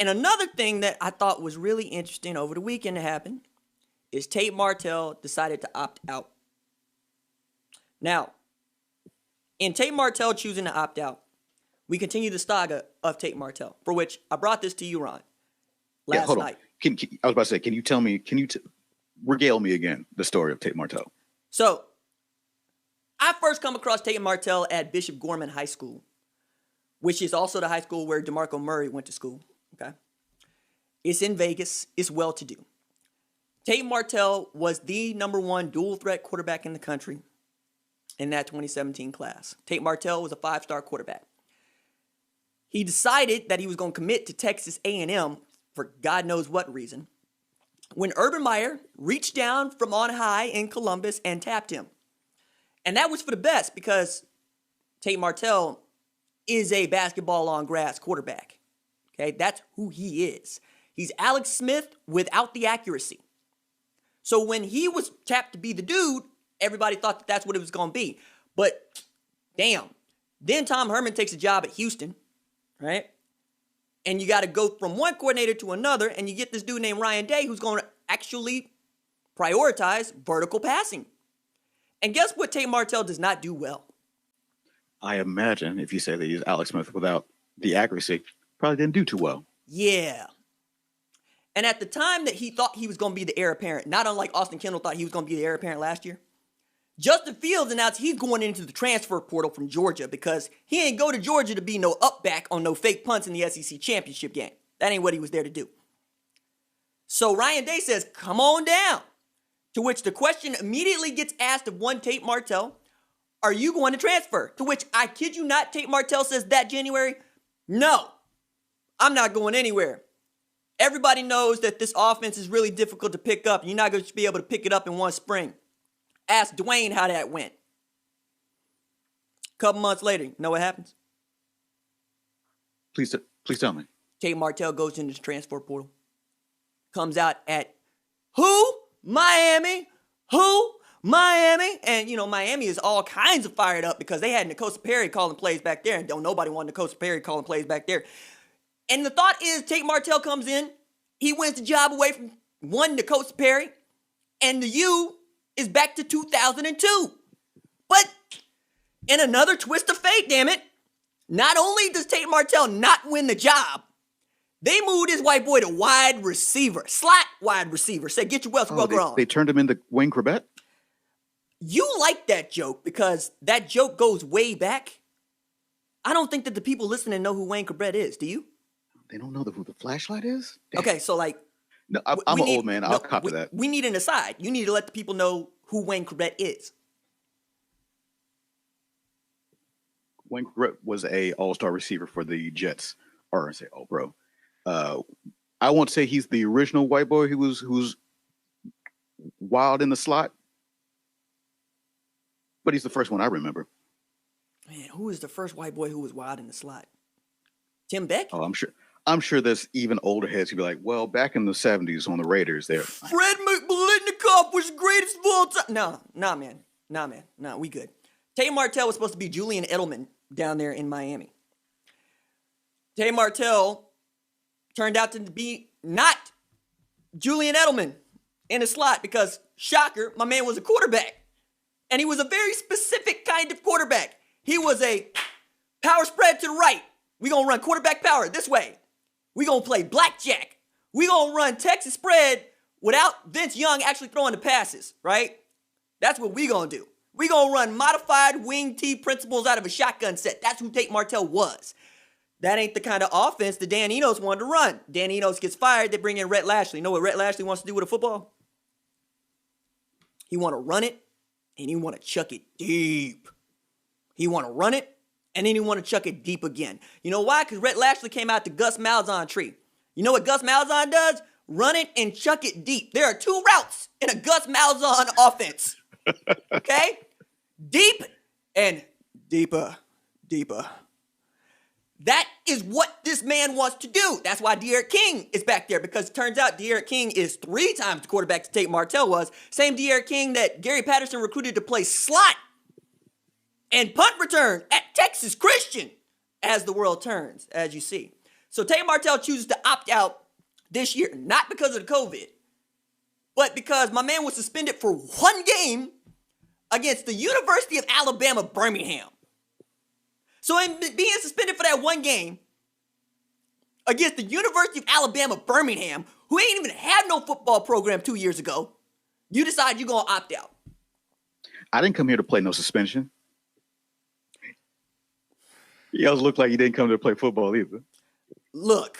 And another thing that I thought was really interesting over the weekend that happened is Tate Martell decided to opt out. Now, in Tate Martell choosing to opt out, we continue the saga of Tate Martell, for which I brought this to you, Ron, last hold night. On. I was about to say, can you tell me, regale me again the story of Tate Martell? So, I first come across Tate Martell at Bishop Gorman High School, which is also the high school where DeMarco Murray went to school. Okay, it's in Vegas. It's well-to-do. Tate Martell was the number one dual-threat quarterback in the country in that 2017 class. Tate Martell was a 5-star quarterback. He decided that he was going to commit to Texas A&M for God knows what reason, when Urban Meyer reached down from on high in Columbus and tapped him. And that was for the best because Tate Martell is a basketball on grass quarterback. Okay, that's who he is. He's Alex Smith without the accuracy. So when he was tapped to be the dude, everybody thought that that's what it was going to be. But damn, then Tom Herman takes a job at Houston, right? And you got to go from one coordinator to another, and you get this dude named Ryan Day who's going to actually prioritize vertical passing. And guess what Tate Martell does not do well? I imagine if you say that he's Alex Smith without the accuracy, probably didn't do too well. Yeah. And at the time that he thought he was going to be the heir apparent, not unlike Austin Kendall thought he was going to be the heir apparent last year, Justin Fields announced he's going into the transfer portal from Georgia because he ain't go to Georgia to be no up back on no fake punts in the SEC championship game. That ain't what he was there to do. So Ryan Day says, come on down. To which the question immediately gets asked of one Tate Martell, are you going to transfer? To which, I kid you not, Tate Martell says that January, no, I'm not going anywhere. Everybody knows that this offense is really difficult to pick up. You're not going to be able to pick it up in one spring. Ask Dwayne how that went. A couple months later, you know what happens? Please tell me. Tate Martell goes into the transfer portal. Comes out at who? Miami. Who? Miami. And, you know, Miami is all kinds of fired up because they had N'Kosa Perry calling plays back there, and don't nobody want N'Kosa Perry calling plays back there. And the thought is Tate Martell comes in, he wins the job away from one N'Kosa Perry, and the U is back to 2002. But in another twist of fate, damn it, not only does Tate Martell not win the job, they moved his white boy to wide receiver, slot wide receiver. Said, get your Welsh Welker on. They turned him into Wayne Corbett? You like that joke because that joke goes way back. I don't think that the people listening know who Wayne Corbett is. Do you? They don't know who the flashlight is? Damn. Okay, so like... No, I'm an old man. I'll copy that. We need an aside. You need to let the people know who Wayne Corbett is. Wayne Corbett was a all-star receiver for the Jets. Or I say, oh, bro. I won't say he's the original white boy who's wild in the slot, but he's the first one I remember. Man, who is the first white boy who was wild in the slot? Tim Beck? Oh, I'm sure there's even older heads who'd be like, well, back in the 70s on the Raiders there. Fred McBlitnikoff was the greatest of all time. No, we good. Tate Martell was supposed to be Julian Edelman down there in Miami. Tate Martell turned out to be not Julian Edelman in the slot because, shocker, my man was a quarterback. And he was a very specific kind of quarterback. He was a power spread to the right. We're going to run quarterback power this way. We're going to play blackjack. We're going to run Texas spread without Vince Young actually throwing the passes, right? That's what we're going to do. We're going to run modified wing T principles out of a shotgun set. That's who Tate Martell was. That ain't the kind of offense that Dan Enos wanted to run. Dan Enos gets fired. They bring in Rhett Lashley. You know what Rhett Lashley wants to do with a football? He want to run it, and he want to chuck it deep. He want to run it, and then he want to chuck it deep again. You know why? Because Rhett Lashley came out the Gus Malzahn tree. You know what Gus Malzahn does? Run it and chuck it deep. There are two routes in a Gus Malzahn offense. Okay? Deep and deeper. That is what this man wants to do. That's why De'Aaron King is back there, because it turns out De'Aaron King is 3 times the quarterback that Tate Martell was. Same De'Aaron King that Gary Patterson recruited to play slot and punt return at Texas Christian as the world turns, as you see. So Tate Martell chooses to opt out this year, not because of the COVID, but because my man was suspended for one game against the University of Alabama, Birmingham. So in being suspended for that one game against the University of Alabama, Birmingham, who ain't even had no football program 2 years ago, you decide you're going to opt out. I didn't come here to play no suspension. You guys look like you didn't come to play football either. Look,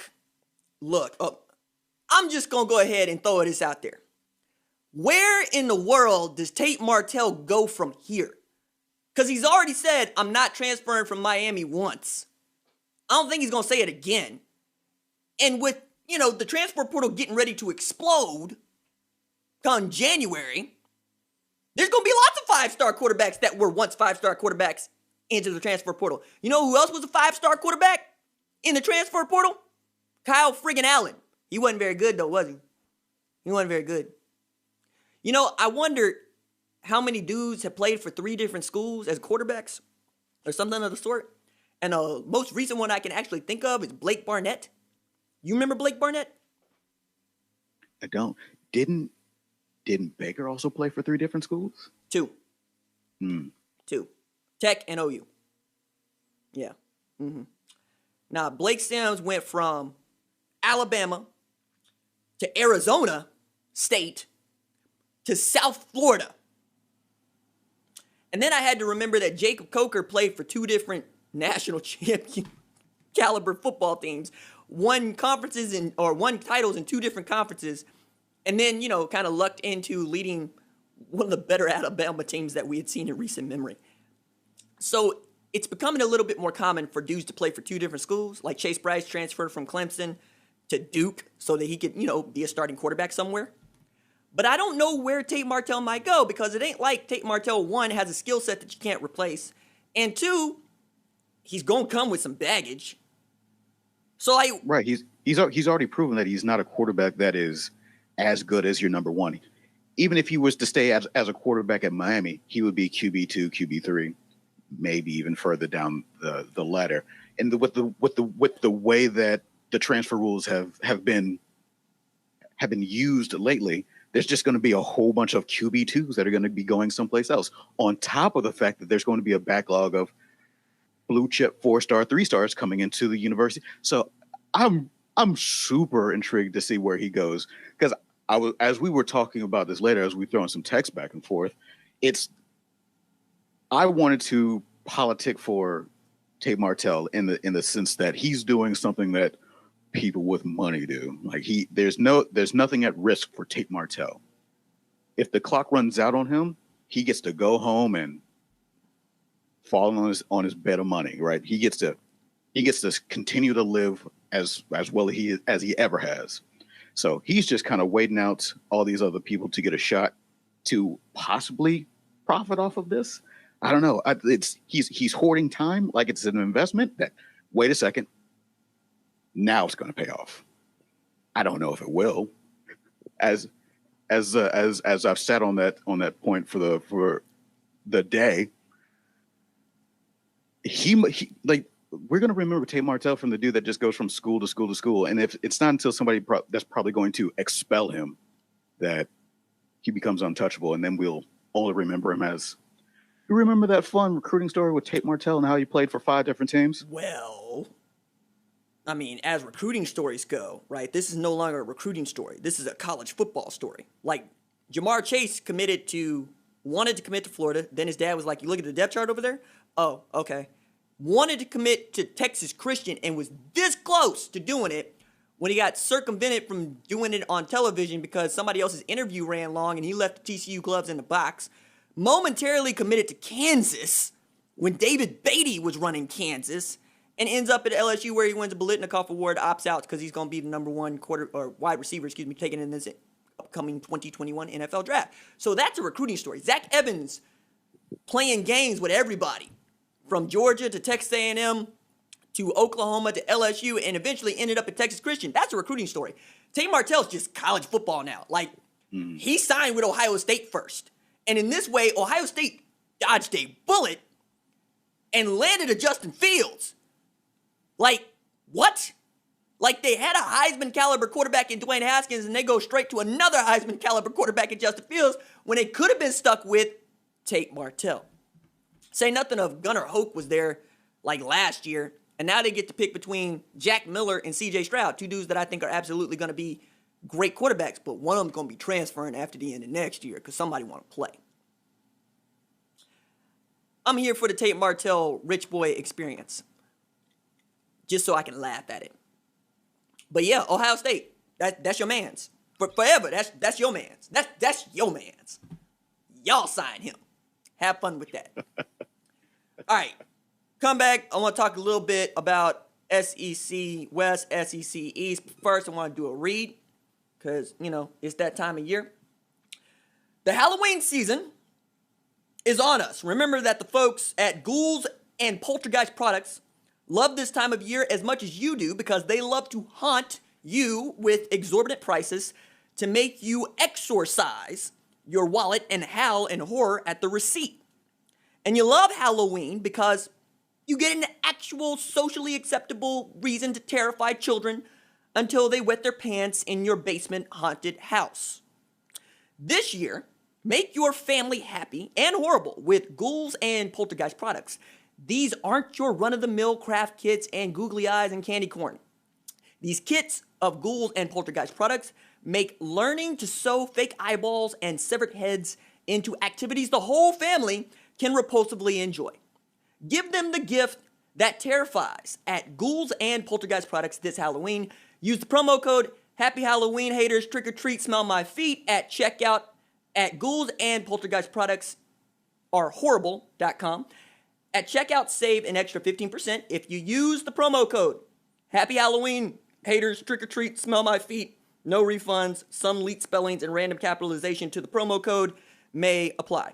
I'm just going to go ahead and throw this out there. Where in the world does Tate Martell go from here? Because he's already said, I'm not transferring from Miami once. I don't think he's going to say it again. And with, the transfer portal getting ready to explode come January, there's going to be lots of five-star quarterbacks that were once five-star quarterbacks into the transfer portal. You know who else was a five-star quarterback in the transfer portal? Kyle friggin' Allen. He wasn't very good, though, was he? He wasn't very good. I wonder how many dudes have played for 3 different schools as quarterbacks or something of the sort. And the most recent one I can actually think of is Blake Barnett. You remember Blake Barnett? I don't. Didn't Baker also play for 3 different schools? 2. 2. Tech and OU. Yeah. Now, Blake Sims went from Alabama to Arizona State to South Florida. And then I had to remember that Jacob Coker played for 2 different national champion caliber football teams, won titles in 2 different conferences, and then, kind of lucked into leading one of the better Alabama teams that we had seen in recent memory. So it's becoming a little bit more common for dudes to play for 2 different schools, like Chase Bryce transferred from Clemson to Duke so that he could, be a starting quarterback somewhere. But I don't know where Tate Martell might go, because it ain't like Tate Martell, 1, has a skill set that you can't replace, and 2, he's going to come with some baggage. So right, he's already proven that he's not a quarterback that is as good as your number 1. Even if he was to stay as a quarterback at Miami, he would be QB2, QB3, maybe even further down the ladder. And with the way that the transfer rules have been used lately, there's just going to be a whole bunch of QB2s that are going to be going someplace else, on top of the fact that there's going to be a backlog of blue chip 4-star, 3-stars coming into the university. So I'm super intrigued to see where he goes, because as we were talking about this later, as we throwing some text back and forth, I wanted to politic for Tate Martell in the sense that he's doing something that people with money do. Like there's nothing at risk for Tate Martell. If the clock runs out on him, he gets to go home and fall on his bed of money, right? He gets to continue to live as well as he ever has. So he's just kind of waiting out all these other people to get a shot to possibly profit off of this. I don't know. He's hoarding time like it's an investment. That, wait a second, now it's going to pay off. I don't know if it will. As I've sat on that point for the day, he we're going to remember Tate Martell from the dude that just goes from school to school to school. And if it's not until somebody that's probably going to expel him that he becomes untouchable, and then we'll only remember him as, you remember that fun recruiting story with Tate Martell and how he played for 5 different teams? Well, I mean, as recruiting stories go, right, this is no longer a recruiting story. This is a college football story. Like, Jamar Chase wanted to commit to Florida. Then his dad was like, you look at the depth chart over there? Oh, okay. Wanted to commit to Texas Christian and was this close to doing it when he got circumvented from doing it on television because somebody else's interview ran long and he left the TCU gloves in the box. Momentarily committed to Kansas when David Beatty was running Kansas, and ends up at LSU where he wins a Biletnikoff Award, opts out because he's going to be the number 1 wide receiver, taken in this upcoming 2021 NFL draft. So that's a recruiting story. Zach Evans playing games with everybody, from Georgia to Texas A&M to Oklahoma to LSU, and eventually ended up at Texas Christian. That's a recruiting story. Tate Martell's just college football now. He signed with Ohio State first. And in this way, Ohio State dodged a bullet and landed a Justin Fields. What? Like they had a Heisman caliber quarterback in Dwayne Haskins and they go straight to another Heisman caliber quarterback in Justin Fields when they could have been stuck with Tate Martell. Say nothing of Gunnar Hoke was there like last year, and now they get to pick between Jack Miller and CJ Stroud, two dudes that I think are absolutely going to be great quarterbacks, but one of them's going to be transferring after the end of next year because somebody want to play. I'm here for the Tate Martell rich boy experience, just so I can laugh at it. But yeah, Ohio State, that's your man's. Forever, that's your man's. That's your man's. Y'all sign him. Have fun with that. All right, come back. I want to talk a little bit about SEC West, SEC East. First, I want to do a read because, it's that time of year. The Halloween season is on us. Remember that the folks at Ghouls and Poltergeist Products love this time of year as much as you do because they love to haunt you with exorbitant prices to make you exorcise your wallet and howl in horror at the receipt. And you love Halloween because you get an actual socially acceptable reason to terrify children until they wet their pants in your basement haunted house. This year, make your family happy and horrible with Ghouls and Poltergeist Products. These aren't your run-of-the-mill craft kits and googly eyes and candy corn. These kits of Ghouls and Poltergeist Products make learning to sew fake eyeballs and severed heads into activities the whole family can repulsively enjoy. Give them the gift that terrifies at Ghouls and Poltergeist Products this Halloween. Use the promo code Happy Halloween Haters Trick or Treat Smell My Feet at checkout at Ghouls and Poltergeist Products are horrible.com. At checkout, save an extra 15% if you use the promo code Happy Halloween Haters Trick or Treat Smell My Feet. No refunds, some leet spellings and random capitalization to the promo code may apply.